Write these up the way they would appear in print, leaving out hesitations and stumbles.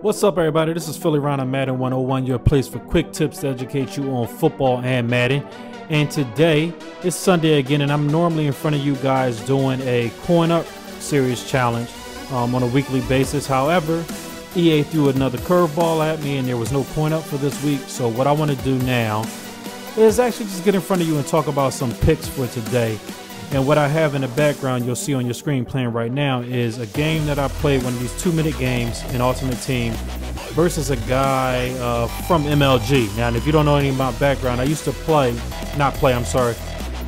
What's up, everybody? This is PhillyRon on Madden 101, your place for quick tips to educate you on football and Madden. And today, it's Sunday again, and I'm normally in front of you guys doing a Coin Up series challenge on a weekly basis. However, EA threw another curveball at me, and there was no coin up for this week. So what I want to do now is actually just get in front of you and talk about some picks for today. And what I have in the background, you'll see on your screen playing right now, is a game that I played, one of these 2-minute games in Ultimate Team versus a guy from MLG. Now, if you don't know anything about background, I used to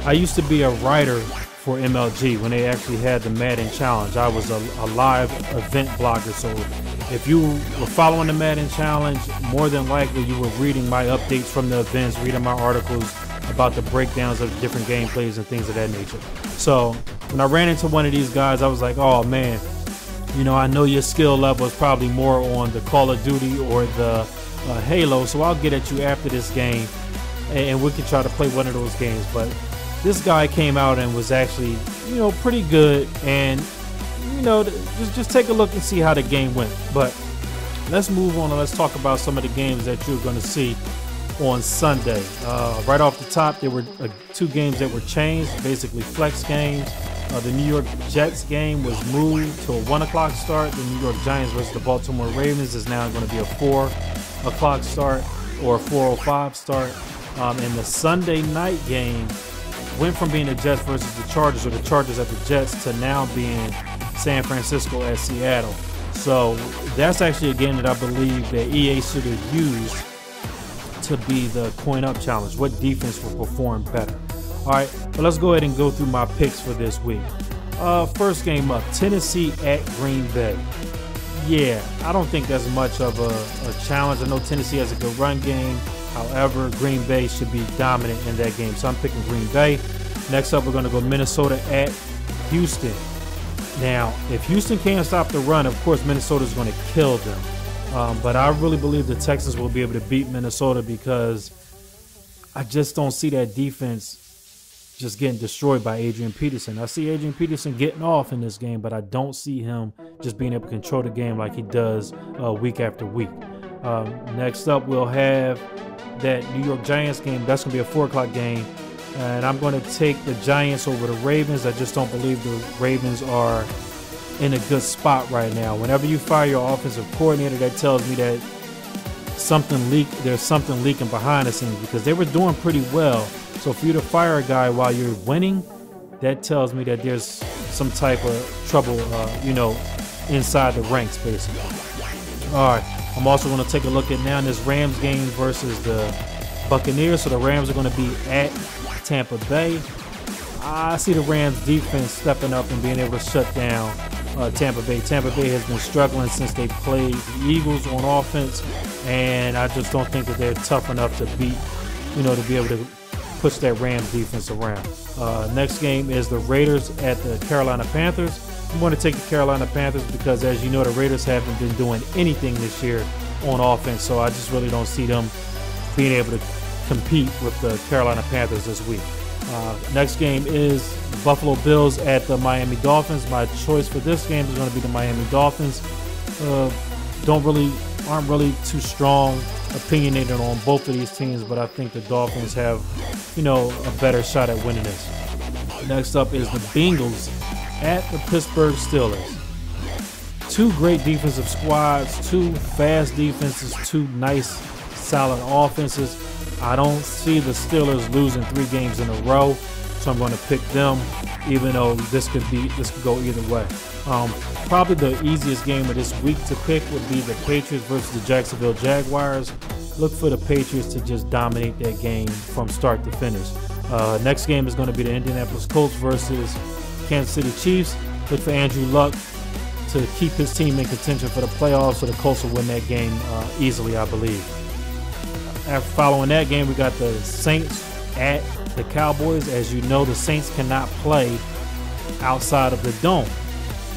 I used to be a writer for MLG when they actually had the Madden Challenge. I was a live event blogger, so if you were following the Madden Challenge, more than likely you were reading my updates from the events, reading my articles about the breakdowns of different gameplays and things of that nature. So when I ran into one of these guys, I was like, oh man, you know, I know your skill level is probably more on the Call of Duty or the Halo, so I'll get at you after this game and we can try to play one of those games. But this guy came out and was actually, you know, pretty good, and you know, just take a look and see how the game went. But let's move on and let's talk about some of the games that you're going to see on Sunday. Right off the top, there were two games that were changed, basically flex games. The New York Jets game was moved to a 1 o'clock start. The New York Giants versus the Baltimore Ravens is now going to be a 4 o'clock start or a 4:05 start. And the Sunday night game went from being the Jets versus the Chargers, or the Chargers at the Jets, to now being San Francisco at Seattle. So that's actually a game that I believe that EA should have used to be the coin up challenge. What defense will perform better? All right, but let's go ahead and go through my picks for this week. First game up, Tennessee at Green Bay. Yeah, I don't think that's much of a challenge. I know Tennessee has a good run game. However, Green Bay should be dominant in that game, so I'm picking Green Bay. Next up, we're going to go Minnesota at Houston. Now, if Houston can't stop the run, of course, Minnesota is going to kill them. But I really believe the Texans will be able to beat Minnesota, because I just don't see that defense just getting destroyed by Adrian Peterson. I see Adrian Peterson getting off in this game, but I don't see him just being able to control the game like he does week after week. Next up, we'll have that New York Giants game. That's going to be a 4 o'clock game. And I'm going to take the Giants over the Ravens. I just don't believe the Ravens are in a good spot right now. Whenever you fire your offensive coordinator, that tells me that there's something leaking behind the scenes, because they were doing pretty well. So for you to fire a guy while you're winning, that tells me that there's some type of trouble, you know, inside the ranks, basically. All right. I'm also going to take a look at now this Rams game versus the Buccaneers. So the Rams are going to be at Tampa Bay. I see the Rams defense stepping up and being able to shut down Tampa Bay. Tampa Bay has been struggling since they played the Eagles on offense, and I just don't think that they're tough enough to beat, you know, to be able to push that Rams defense around. Next game is the Raiders at the Carolina Panthers. I'm going to take the Carolina Panthers because, as you know, the Raiders haven't been doing anything this year on offense, so I just really don't see them being able to compete with the Carolina Panthers this week. Next game is the Buffalo Bills at the Miami Dolphins. My choice for this game is going to be the Miami Dolphins. Aren't really too strong opinionated on both of these teams, but I think the Dolphins have, you know, a better shot at winning this. Next up is the Bengals at the Pittsburgh Steelers. Two great defensive squads, two fast defenses, two nice, solid offenses. I don't see the Steelers losing 3 games in a row, so I'm going to pick them, even though this could go either way. Probably the easiest game of this week to pick would be the Patriots versus the Jacksonville Jaguars. Look for the Patriots to just dominate that game from start to finish. Next game is going to be the Indianapolis Colts versus Kansas City Chiefs. Look for Andrew Luck to keep his team in contention for the playoffs, so the Colts will win that game easily, I believe. After following that game, we got the Saints at the Cowboys. As you know, the Saints cannot play outside of the dome.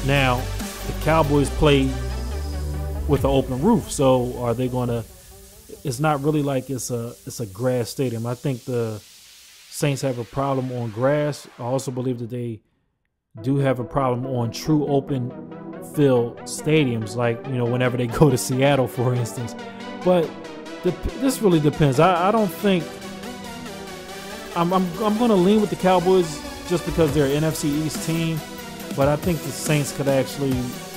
Now, the Cowboys play with an open roof, so are they going to? It's not really like it's a grass stadium. I think the Saints have a problem on grass. I also believe that they do have a problem on true open filled stadiums, like, you know, whenever they go to Seattle, for instance. But this really depends. I don't think I'm going to lean with the Cowboys just because they're an NFC East team, but I think the Saints could actually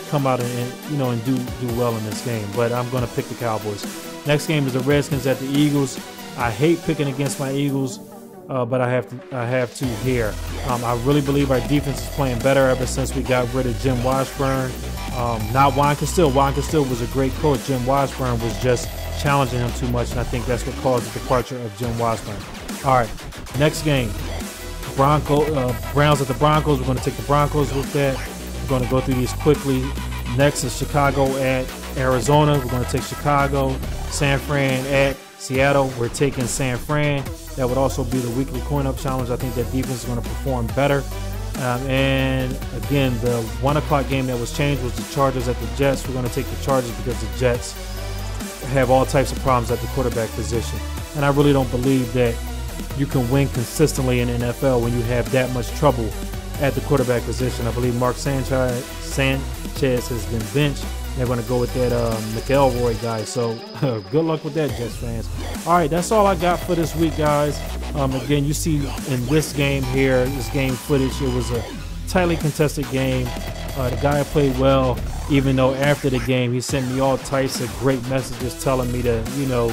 come out and you know, and do well in this game. But I'm going to pick the Cowboys. Next game is the Redskins at the Eagles. I hate picking against my Eagles, but I have to here. I really believe our defense is playing better ever since we got rid of Jim Washburn. Not Juan Castillo. Juan Castillo was a great coach. Jim Washburn was just challenging him too much, and I think that's what caused the departure of Jim Washburn. All right, next game, Browns at the Broncos. We're going to take the Broncos with that. We're going to go through these quickly. Next is Chicago at Arizona. We're going to take Chicago. San Fran at Seattle. We're taking San Fran. That would also be the weekly coin-up challenge. I think that defense is going to perform better. And again, the 1 o'clock game that was changed was the Chargers at the Jets. We're going to take the Chargers because the Jets have all types of problems at the quarterback position. And I really don't believe that you can win consistently in the NFL when you have that much trouble at the quarterback position. I believe Mark Sanchez has been benched. They're going to go with that McElroy guy. So good luck with that, Jets fans. All right, that's all I got for this week, guys. Again, you see in this game here, this game footage, it was a tightly contested game. The guy played well, even though after the game he sent me all types of great messages telling me to, you know,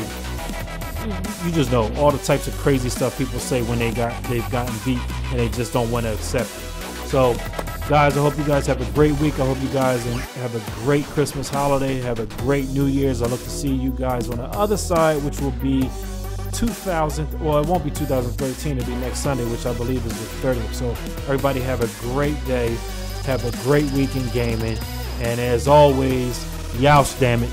you just know all the types of crazy stuff people say when they've gotten beat and they just don't want to accept it. So, guys, I hope you guys have a great week. I hope you guys have a great Christmas holiday. Have a great New Year's. I look to see you guys on the other side, which will be 2000. Well, it won't be 2013. It'll be next Sunday, which I believe is the 30th. So, everybody have a great day. Have a great week in gaming. And as always, Yeousch, damn it.